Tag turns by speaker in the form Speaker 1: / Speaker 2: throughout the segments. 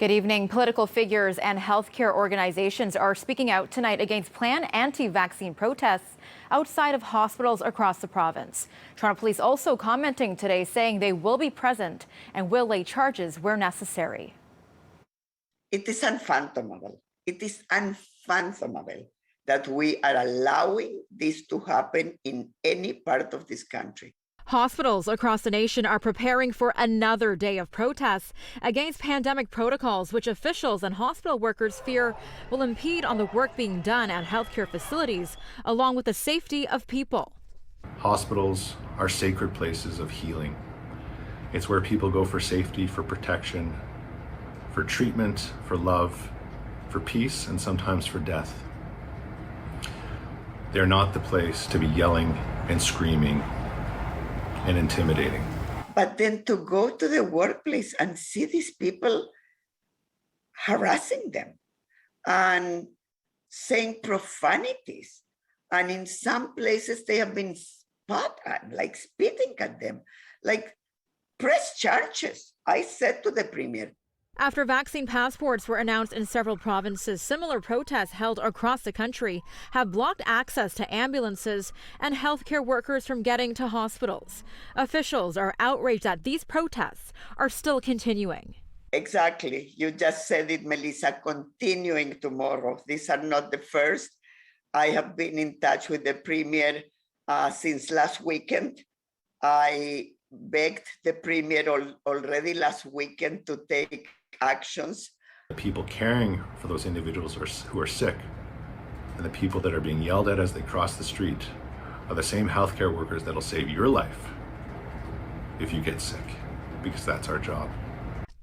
Speaker 1: Good evening. Political figures and healthcare organizations are speaking out tonight against planned anti-vaccine protests outside of hospitals across the province. Toronto police also commenting today, saying they will be present and will lay charges where necessary.
Speaker 2: It is unfathomable. It is unfathomable that we are allowing this to happen in any part of this country.
Speaker 1: Hospitals across the nation are preparing for another day of protests against pandemic protocols, which officials and hospital workers fear will impede on the work being done at healthcare facilities, along with the safety of people.
Speaker 3: Hospitals are sacred places of healing. It's where people go for safety, for protection, for treatment, for love, for peace, and sometimes for death. They're not the place to be yelling and screaming and intimidating.
Speaker 2: But then to go to the workplace and see these people harassing them and saying profanities, and in some places they have been spat at, like spitting at them, like press charges. I said to the premier,
Speaker 1: after vaccine passports were announced in several provinces, similar protests held across the country have blocked access to ambulances and healthcare workers from getting to hospitals. Officials are outraged that these protests are still continuing.
Speaker 2: Exactly. You just said it, Melissa, continuing tomorrow. These are not the first. I have been in touch with the premier since last weekend. I begged the premier already last weekend to take actions.
Speaker 3: The people caring for those individuals who are sick and the people that are being yelled at as they cross the street are the same healthcare workers that'll save your life if you get sick, because that's our job.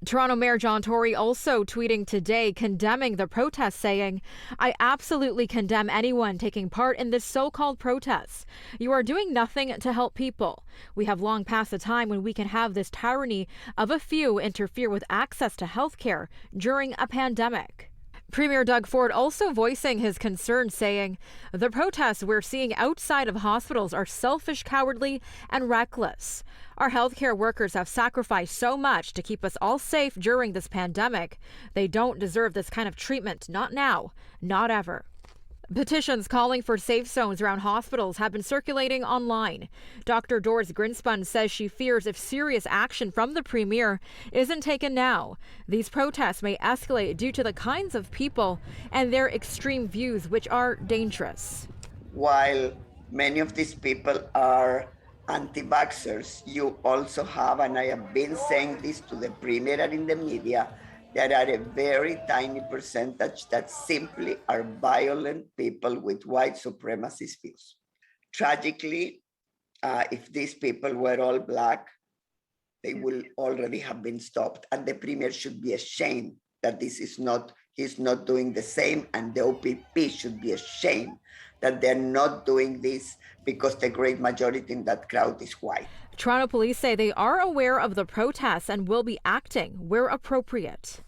Speaker 1: Toronto Mayor John Tory also tweeting today, condemning the protests, saying, "I absolutely condemn anyone taking part in this so-called protests. You are doing nothing to help people. We have long passed the time when we can have this tyranny of a few interfere with access to health care during a pandemic." Premier Doug Ford also voicing his concern, saying, "The protests we're seeing outside of hospitals are selfish, cowardly, and reckless. Our healthcare workers have sacrificed so much to keep us all safe during this pandemic. They don't deserve this kind of treatment, not now, not ever." Petitions calling for safe zones around hospitals have been circulating online. Dr. Doris Grinspun says she fears if serious action from the premier isn't taken now, these protests may escalate due to the kinds of people and their extreme views, which are dangerous.
Speaker 2: While many of these people are anti-vaxxers, you also have, and I have been saying this to the premier and in the media, there are a very tiny percentage that simply are violent people with white supremacist views. Tragically, if these people were all black, they will already have been stopped. And the premier should be ashamed that he's not doing the same, and the OPP should be ashamed that they're not doing this, because the great majority in that crowd is white.
Speaker 1: Toronto police say they are aware of the protests and will be acting where appropriate.